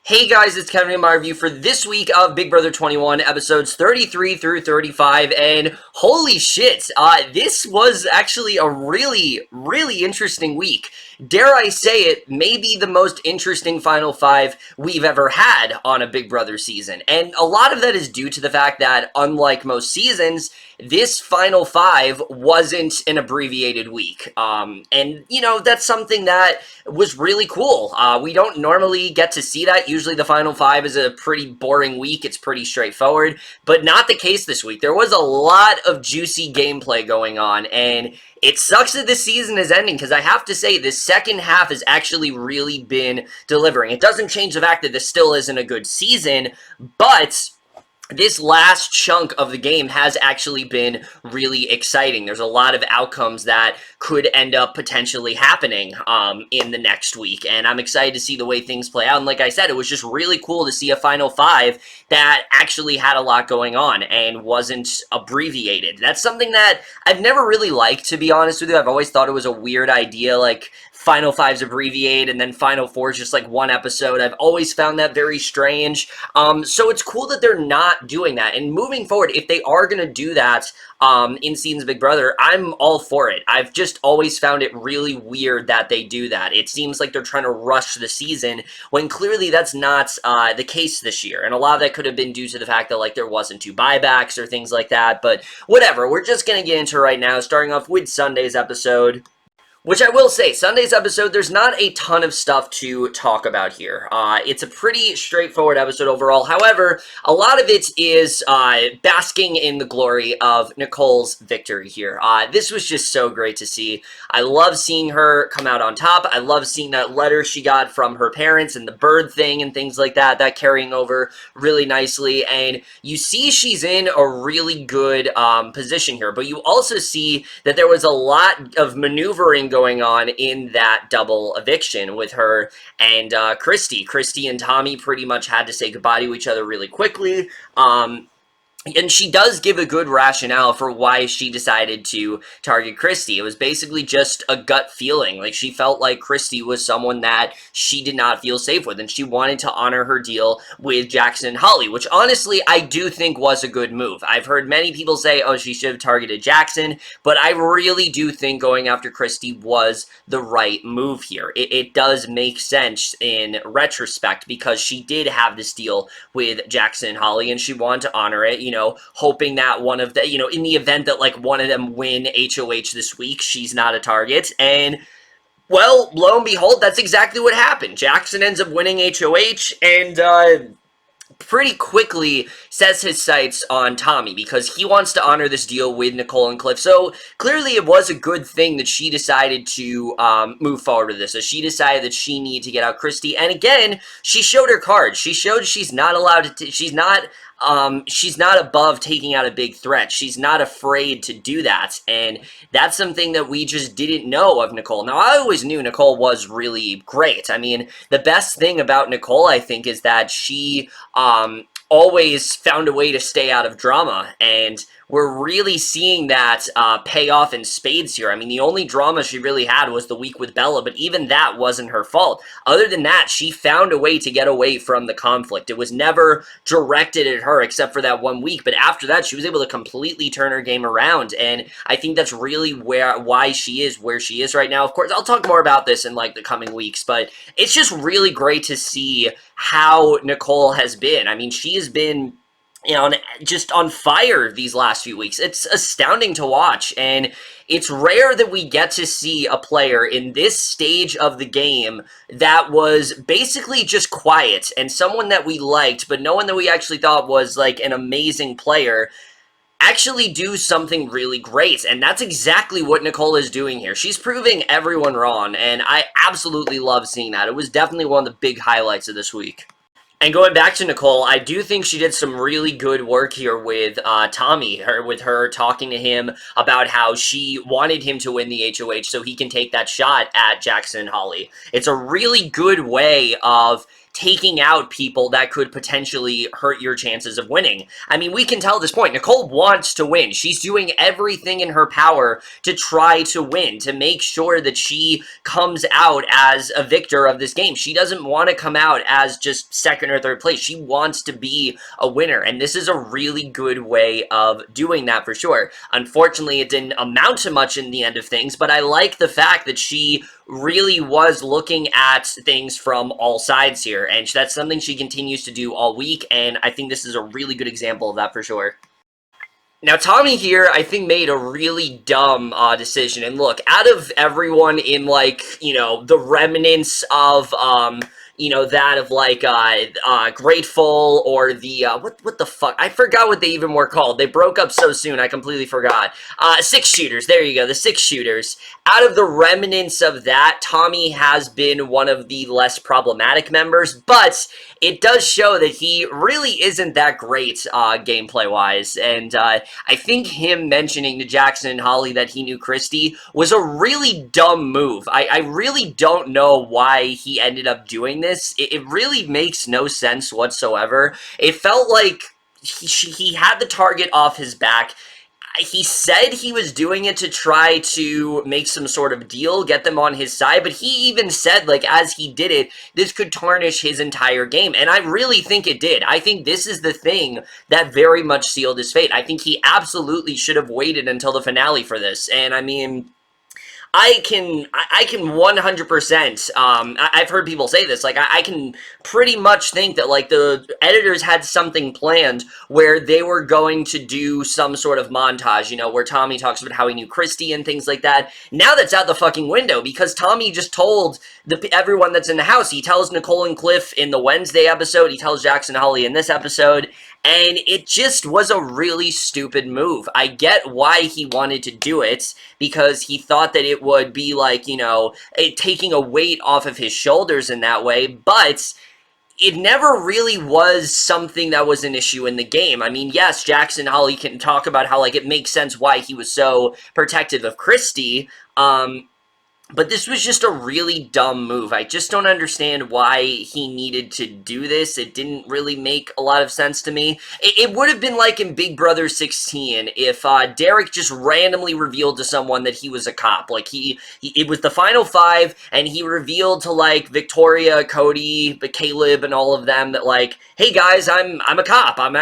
Hey guys, it's Kevin in my review for this week of Big Brother 21, episodes 33 through 35, and holy shit, this was actually a really interesting week. Dare I say it, maybe the most interesting Final Five we've ever had on a Big Brother season. And a lot of that is due to the fact that, unlike most seasons, this Final Five wasn't an abbreviated week. And, you know, that's something that was really cool. We don't normally get to see that. Usually the Final Five is a pretty boring week. It's pretty straightforward, but not the case this week. There was a lot of juicy gameplay going on, and it sucks that this season is ending because I have to say this second half has actually really been delivering. It doesn't change the fact that this still isn't a good season, but this last chunk of the game has actually been really exciting. There's a lot of outcomes that could end up potentially happening in the next week, and I'm excited to see the way things play out. And like I said, it was just really cool to see a Final Five that actually had a lot going on and wasn't abbreviated. That's something that I've never really liked, to be honest with you. I've always thought it was a weird idea, like Final Five's abbreviate and then Final Four is just like one episode. I've always found that very strange. So it's cool that they're not doing that. And moving forward, if they are going to do that in Seasons of Big Brother, I'm all for it. I've just always found it really weird that they do that. It seems like they're trying to rush the season when clearly that's not the case this year. And a lot of that could have been due to the fact that like there wasn't two buybacks or things like that. But whatever, we're just going to get into it right now, starting off with Sunday's episode. Which I will say, Sunday's episode, there's not a ton of stuff to talk about here. It's a pretty straightforward episode overall. However, a lot of it is basking in the glory of Nicole's victory here. This was just so great to see. I love seeing her come out on top. I love seeing that letter she got from her parents and the bird thing and things like that. That carrying over really nicely. And you see she's in a really good position here. But you also see that there was a lot of maneuvering going on in that double eviction with her and Christie. Christie and Tommy pretty much had to say goodbye to each other really quickly. And she does give a good rationale for why she decided to target Christie. It was basically just a gut feeling. Like, she felt like Christie was someone that she did not feel safe with, and she wanted to honor her deal with Jackson and Holly, which honestly I do think was a good move. I've heard many people say, oh, she should have targeted Jackson, but I really do think going after Christie was the right move here. It does make sense in retrospect because she did have this deal with Jackson and Holly, and she wanted to honor it, you know, hoping that one of the, you know, in the event that like one of them win HOH this week, she's not a target. And well, lo and behold, that's exactly what happened. Jackson ends up winning HOH and pretty quickly sets his sights on Tommy because he wants to honor this deal with Nicole and Cliff. So clearly it was a good thing that she decided to move forward with this. So she decided that she needed to get out Christie. And again, she showed her cards. She showed she's not allowed to, she's not above taking out a big threat. She's not afraid to do that, and that's something that we just didn't know of Nicole. Now, I always knew Nicole was really great. I mean, the best thing about Nicole, I think, is that she always found a way to stay out of drama, and we're really seeing that pay off in spades here. I mean, the only drama she really had was the week with Bella, but even that wasn't her fault. Other than that, she found a way to get away from the conflict. It was never directed at her except for that one week, but after that, she was able to completely turn her game around, and I think that's really why she is where she is right now. Of course, I'll talk more about this in, like, the coming weeks, but it's just really great to see how Nicole has been. I mean, she has been, you know, just on fire these last few weeks. It's astounding to watch, and it's rare that we get to see a player in this stage of the game that was basically just quiet and someone that we liked, but no one that we actually thought was, like, an amazing player actually do something really great, and that's exactly what Nicole is doing here. She's proving everyone wrong, and I absolutely love seeing that. It was definitely one of the big highlights of this week. And going back to Nicole, I do think she did some really good work here with Tommy, with her talking to him about how she wanted him to win the HOH so he can take that shot at Jackson and Holly. It's a really good way of taking out people that could potentially hurt your chances of winning. I mean, we can tell at this point, Nicole wants to win. She's doing everything in her power to try to win, to make sure that she comes out as a victor of this game. She doesn't want to come out as just second or third place. She wants to be a winner, and this is a really good way of doing that for sure. Unfortunately, it didn't amount to much in the end of things, but I like the fact that she really was looking at things from all sides here, and that's something she continues to do all week, and I think this is a really good example of that for sure. Now, Tommy here, I think, made a really dumb decision. And look, out of everyone in, like, you know, the remnants of, you know, that of, like, Grateful or the, what the fuck? I forgot what they even were called. They broke up so soon, I completely forgot. Six shooters, there you go, the six shooters. Out of the remnants of that, Tommy has been one of the less problematic members, but it does show that he really isn't that great gameplay-wise, and I think him mentioning to Jackson and Holly that he knew Christie was a really dumb move. I really don't know why he ended up doing this. It really makes no sense whatsoever. It felt like he had the target off his back. He said he was doing it to try to make some sort of deal, get them on his side, but he even said, like, as he did it, this could tarnish his entire game, and I really think it did. I think this is the thing that very much sealed his fate. I think he absolutely should have waited until the finale for this, and I mean, I can 100%, I've heard people say this, like, I can pretty much think that, like, the editors had something planned where they were going to do some sort of montage, you know, where Tommy talks about how he knew Christie and things like that. Now that's out the fucking window, because Tommy just told everyone that's in the house. He tells Nicole and Cliff in the Wednesday episode, he tells Jackson and Holly in this episode, and it just was a really stupid move. I get why he wanted to do it, because he thought that it would be like, you know, taking a weight off of his shoulders in that way, but it never really was something that was an issue in the game. I mean, yes, Jackson and Holly can talk about how, like, it makes sense why he was so protective of Christie, but this was just a really dumb move. I just don't understand why he needed to do this. It didn't really make a lot of sense to me. It would have been like in Big Brother 16 if Derek just randomly revealed to someone that he was a cop. Like, it was the final five, and he revealed to, like, Victoria, Cody, Caleb, and all of them that, like, hey guys, I'm a cop. I've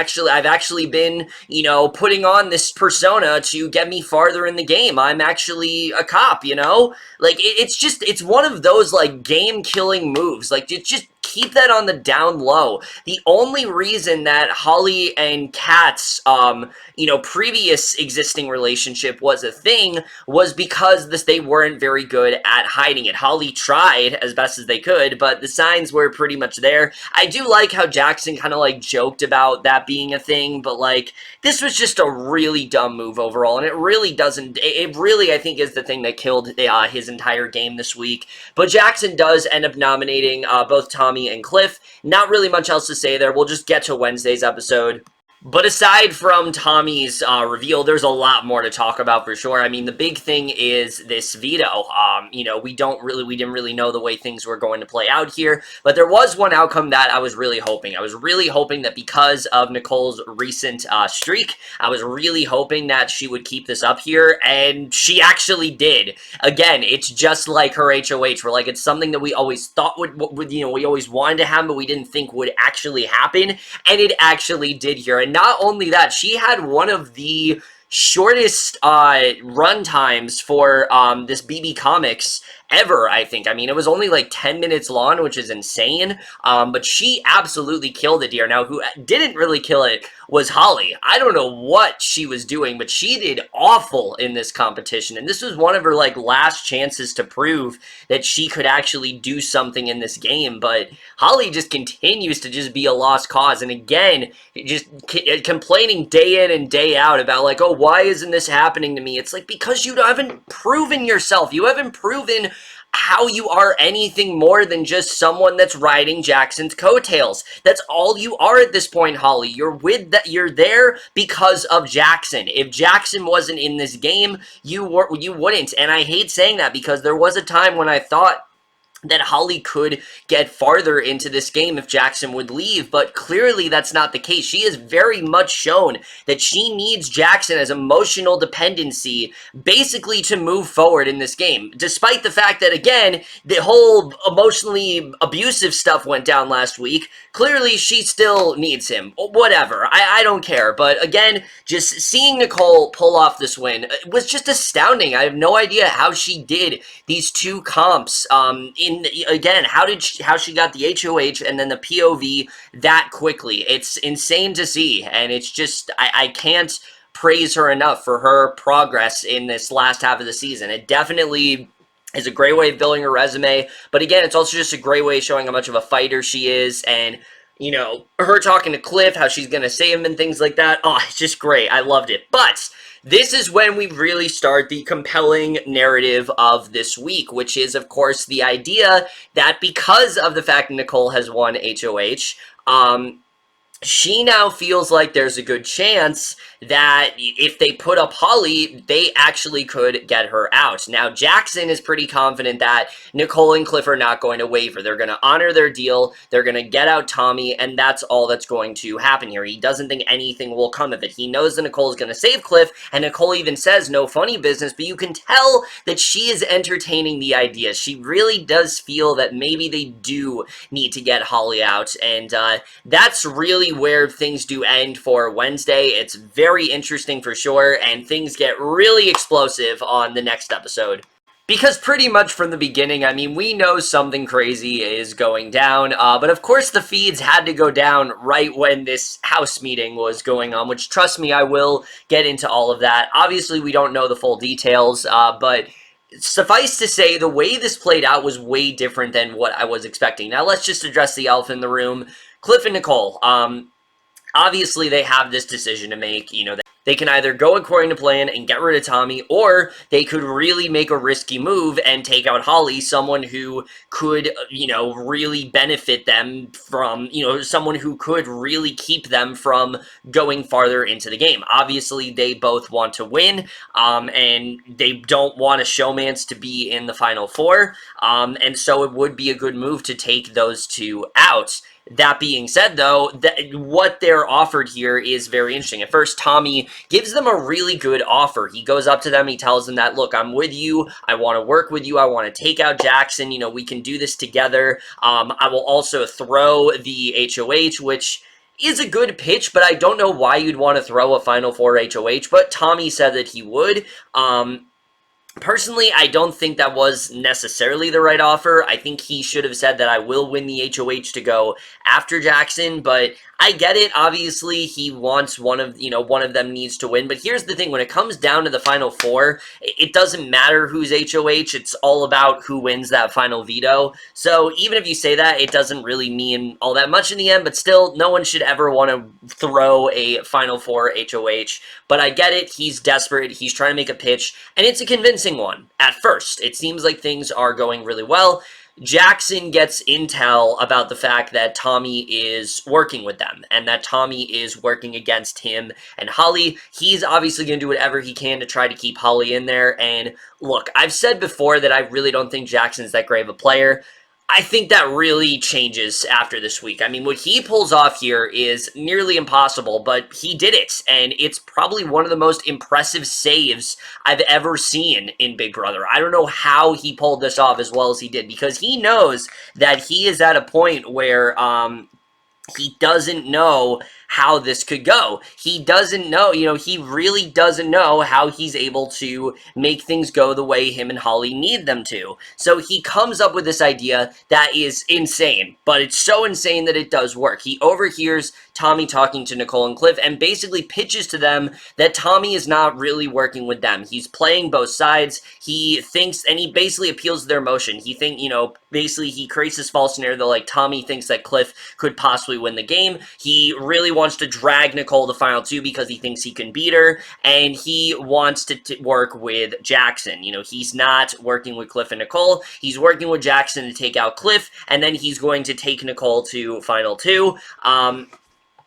actually been, you know, putting on this persona to get me farther in the game. I'm actually a cop, you know? Like, it's one of those, like, game-killing moves. Like, just keep that on the down low. The only reason that Holly and Kat's, you know, previous existing relationship was a thing was because they weren't very good at hiding it. Holly tried as best as they could, but the signs were pretty much there. I do like how Jackson kind of, like, joked about that being a thing, but, like, this was just a really dumb move overall, and it really doesn't, it really, I think, is the thing that killed his entire game this week. But Jackson does end up nominating both Tommy and Cliff. Not really much else to say there. We'll just get to Wednesday's episode. But aside from Tommy's reveal, there's a lot more to talk about for sure. I mean, the big thing is this veto. You know, we didn't really know the way things were going to play out here, but there was one outcome that I was really hoping. I was really hoping that because of Nicole's recent streak, I was really hoping that she would keep this up here, and she actually did. Again, it's just like her HOH, where, like, it's something that we always thought would, you know, we always wanted to happen, but we didn't think would actually happen, and it actually did here. And not only that, she had one of the shortest run times for this BB Comics ever, I think. I mean, it was only like 10 minutes long, which is insane, but she absolutely killed it here. Now, who didn't really kill it was Holly. I don't know what she was doing, but she did awful in this competition, and this was one of her, like, last chances to prove that she could actually do something in this game, but Holly just continues to just be a lost cause, and again, just complaining day in and day out about, like, oh, why isn't this happening to me? It's like, because you haven't proven yourself. You haven't proven how you are anything more than just someone that's riding Jackson's coattails. That's all you are at this point, Holly. You're there because of Jackson. If Jackson wasn't in this game, you wouldn't. And I hate saying that because there was a time when I thought that Holly could get farther into this game if Jackson would leave, but clearly that's not the case. She has very much shown that she needs Jackson as emotional dependency basically to move forward in this game, despite the fact that, again, the whole emotionally abusive stuff went down last week. Clearly, she still needs him. Whatever. I don't care. But again, just seeing Nicole pull off this win was just astounding. I have no idea how she did these two comps. Again, how she got the HOH and then the POV that quickly. It's insane to see, and it's just I can't praise her enough for her progress in this last half of the season. It definitely is a great way of building her resume, but again, it's also just a great way of showing how much of a fighter she is, and you know, her talking to Cliff, how she's gonna save him and things like that. Oh, it's just great. I loved it. But this is when we really start the compelling narrative of this week, which is, of course, the idea that because of the fact Nicole has won HOH, she now feels like there's a good chance that if they put up Holly, they actually could get her out. Now, Jackson is pretty confident that Nicole and Cliff are not going to waver. They're going to honor their deal. They're going to get out Tommy, and that's all that's going to happen here. He doesn't think anything will come of it. He knows that Nicole is going to save Cliff, and Nicole even says no funny business, but you can tell that she is entertaining the idea. She really does feel that maybe they do need to get Holly out, and that's really where things do end for Wednesday. It's very interesting for sure, and things get really explosive on the next episode. Because pretty much from the beginning, I mean, we know something crazy is going down, but of course the feeds had to go down right when this house meeting was going on, which, trust me, I will get into all of that. Obviously, we don't know the full details, but suffice to say, the way this played out was way different than what I was expecting. Now, let's just address the elephant in the room. Cliff and Nicole, obviously, they have this decision to make. You know, they can either go according to plan and get rid of Tommy, or they could really make a risky move and take out Holly, someone who could, you know, really benefit them from, you know, someone who could really keep them from going farther into the game. Obviously, they both want to win, and they don't want a showmance to be in the Final Four, and so it would be a good move to take those two out. That being said, though, what they're offered here is very interesting. At first, Tommy gives them a really good offer. He goes up to them, he tells them that, look, I'm with you, I want to work with you, I want to take out Jackson, you know, we can do this together. I will also throw the HOH, which is a good pitch, but I don't know why you'd want to throw a Final Four HOH, but Tommy said that he would. Personally, I don't think that was necessarily the right offer. I think he should have said that I will win the HOH to go after Jackson, but I get it. Obviously, he wants one of them needs to win, but here's the thing. When it comes down to the Final Four, it doesn't matter who's HOH. It's all about who wins that final veto. So even if you say that, it doesn't really mean all that much in the end, but still, no one should ever want to throw a Final Four HOH. But I get it. He's desperate. He's trying to make a pitch, and it's a convincing one at first. It seems like things are going really well. Jackson gets intel about the fact that Tommy is working with them and that Tommy is working against him and Holly. He's obviously going to do whatever he can to try to keep Holly in there. And look, I've said before that I really don't think Jackson's that great of a player. I think that really changes after this week. I mean, what he pulls off here is nearly impossible, but he did it, and it's probably one of the most impressive saves I've ever seen in Big Brother. I don't know how he pulled this off as well as he did, because he knows that he is at a point where he doesn't know how this could go. He doesn't know, he really doesn't know how he's able to make things go the way him and Holly need them to. So he comes up with this idea that is insane, but it's so insane that it does work. He overhears Tommy talking to Nicole and Cliff and basically pitches to them that Tommy is not really working with them. He's playing both sides. He thinks, and he basically appeals to their emotion. Basically he creates this false scenario that like Tommy thinks that Cliff could possibly win the game. He really wants to drag Nicole to final two because he thinks he can beat her, and he wants to work with Jackson. He's not working with Cliff and Nicole. He's working with Jackson to take out Cliff, and then he's going to take Nicole to final two.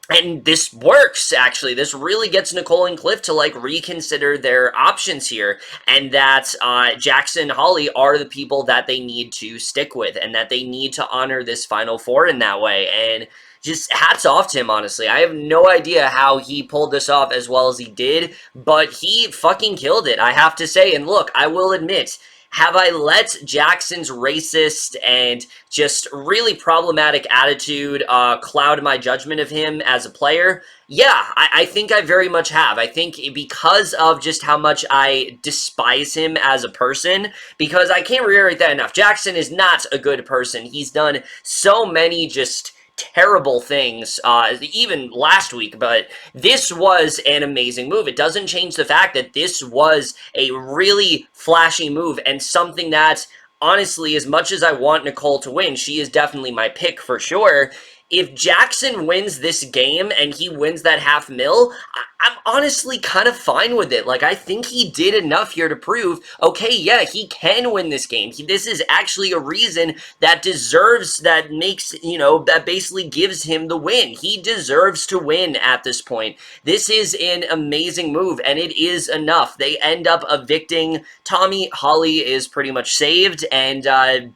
And this works, actually. This really gets Nicole and Cliff to, like, reconsider their options here, and that Jackson and Holly are the people that they need to stick with, and that they need to honor this Final Four in that way, and just hats off to him, honestly. I have no idea how he pulled this off as well as he did, but he fucking killed it, I have to say. And look, I will admit, have I let Jackson's racist and just really problematic attitude cloud my judgment of him as a player? Yeah, I think I very much have. I think because of just how much I despise him as a person, because I can't reiterate that enough. Jackson is not a good person. He's done so many just terrible things, even last week, but this was an amazing move. It doesn't change the fact that this was a really flashy move, and something that, honestly, as much as I want Nicole to win, she is definitely my pick for sure. If Jackson wins this game and he wins that $500,000, I'm honestly kind of fine with it. Like, I think he did enough here to prove, okay, yeah, he can win this game. This is actually a reason that deserves, that makes, you know, that basically gives him the win. He deserves to win at this point. This is an amazing move, and it is enough. They end up evicting Tommy. Holly is pretty much saved, and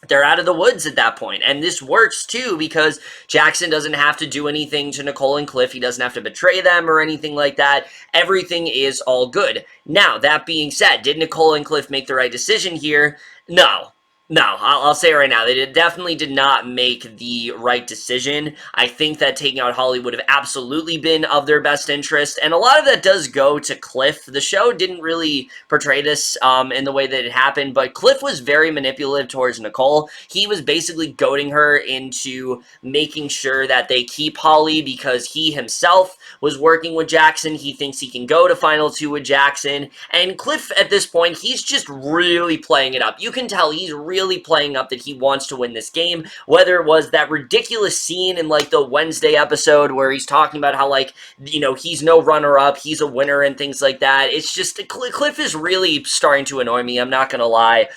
they're out of the woods at that point. And this works, too, because Jackson doesn't have to do anything to Nicole and Cliff. He doesn't have to betray them or anything like that. Everything is all good. Now, that being said, did Nicole and Cliff make the right decision here? No. No, I'll say it right now, they definitely did not make the right decision. I think that taking out Holly would have absolutely been of their best interest, and a lot of that does go to Cliff. The show didn't really portray this in the way that it happened, but Cliff was very manipulative towards Nicole. He was basically goading her into making sure that they keep Holly because he himself was working with Jackson. He thinks he can go to Final 2 with Jackson, and Cliff, at this point, he's just really playing it up. You can tell he's really playing up that he wants to win this game, whether it was that ridiculous scene in, like, the Wednesday episode where he's talking about how, like, you know, he's no runner-up, he's a winner and things like that. It's just, Cliff is really starting to annoy me, I'm not gonna lie.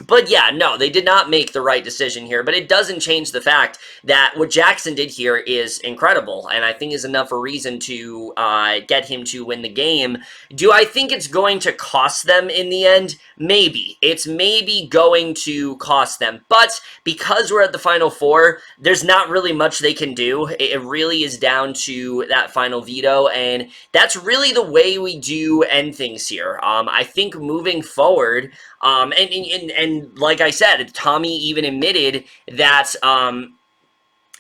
But yeah, no, they did not make the right decision here, but it doesn't change the fact that what Jackson did here is incredible, and I think is enough a reason to get him to win the game. Do I think it's going to cost them in the end? Maybe. It's maybe going to cost them, but because we're at the Final Four, there's not really much they can do. It really is down to that final veto, and that's really the way we do end things here. I think moving forward, and like I said, Tommy even admitted that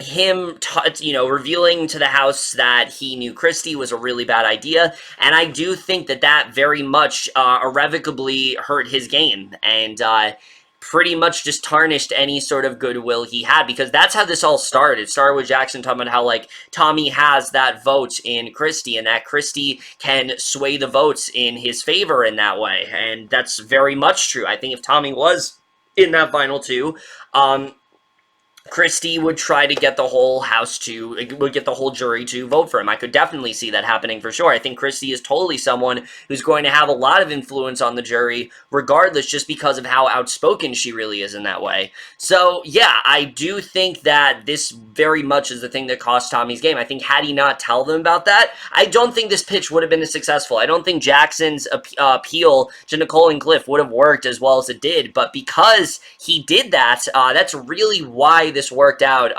him, you know, revealing to the house that he knew Christie was a really bad idea, and I do think that that very much irrevocably hurt his game, and pretty much just tarnished any sort of goodwill he had, because that's how this all started. It started with Jackson talking about how, like, Tommy has that vote in Christie, and that Christie can sway the votes in his favor in that way, and that's very much true. I think if Tommy was in that Final 2, Christie would try to get the whole house to, would get the whole jury to vote for him. I could definitely see that happening for sure. I think Christie is totally someone who's going to have a lot of influence on the jury, regardless, just because of how outspoken she really is in that way. So, yeah, I do think that this very much is the thing that cost Tommy's game. I think had he not tell them about that, I don't think this pitch would have been as successful. I don't think Jackson's appeal to Nicole and Cliff would have worked as well as it did, but because he did that, that's really why this worked out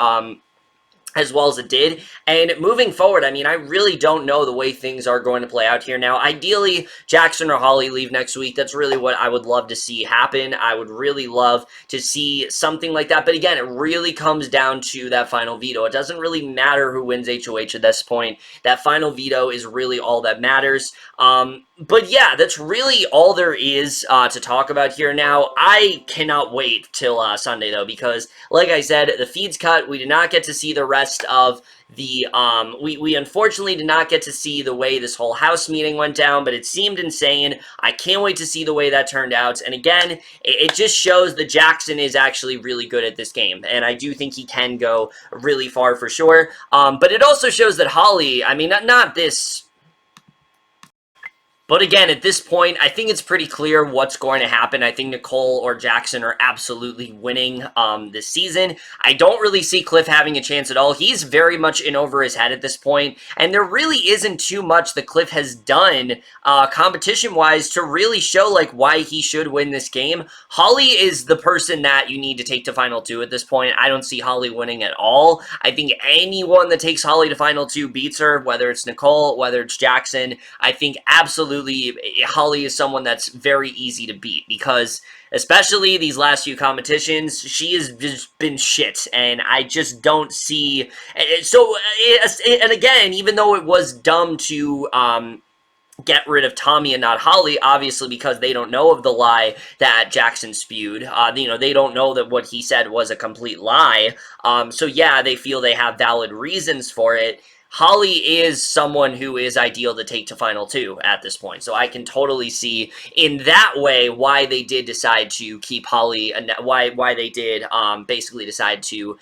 as well as it did. And moving forward, I mean, I really don't know the way things are going to play out here. Now, ideally, Jackson or Holly leave next week. That's really what I would love to see happen. I would really love to see something like that. But again, it really comes down to that final veto. It doesn't really matter who wins HOH at this point. That final veto is really all that matters. But yeah, that's really all there is to talk about here. Now, I cannot wait till Sunday, though, because, like I said, the feed's cut. We did not get to see the rest of the, we unfortunately did not get to see the way this whole house meeting went down, but it seemed insane. I can't wait to see the way that turned out. And again, it just shows that Jackson is actually really good at this game, and I do think he can go really far for sure. But it also shows that Holly, I mean, not this... But again, at this point, I think it's pretty clear what's going to happen. I think Nicole or Jackson are absolutely winning this season. I don't really see Cliff having a chance at all. He's very much in over his head at this point, and there really isn't too much that Cliff has done competition-wise to really show like why he should win this game. Holly is the person that you need to take to Final 2 at this point. I don't see Holly winning at all. I think anyone that takes Holly to Final 2 beats her, whether it's Nicole, whether it's Jackson. I think absolutely Holly is someone that's very easy to beat because especially these last few competitions, she has just been shit, and I just don't see... So, and again, even though it was dumb to... get rid of Tommy and not Holly, obviously because they don't know of the lie that Jackson spewed. They don't know that what he said was a complete lie. So yeah, they feel they have valid reasons for it. Holly is someone who is ideal to take to Final 2 at this point. So I can totally see in that way why they did decide to keep Holly, and why they did basically decide to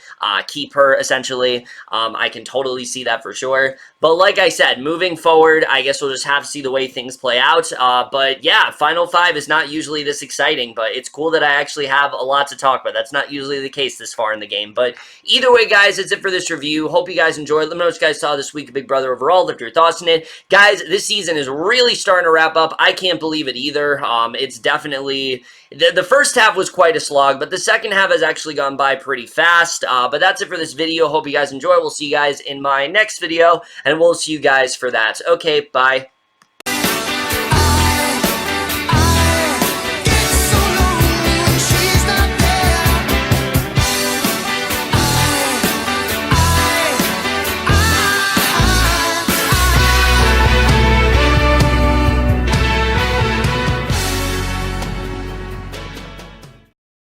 keep her, essentially. I can totally see that for sure. But like I said, moving forward, I guess we'll just have to see the way things play out. But yeah, Final 5 is not usually this exciting, but it's cool that I actually have a lot to talk about. That's not usually the case this far in the game. But either way, guys, that's it for this review. Hope you guys enjoyed. Let me know what you guys saw this week of Big Brother overall. Let your thoughts on it. Guys, this season is really starting to wrap up. I can't believe it either. It's definitely... The first half was quite a slog, but the second half has actually gone by pretty fast. But that's it for this video. Hope you guys enjoy. We'll see you guys in my next video, and we'll see you guys for that. Okay, bye.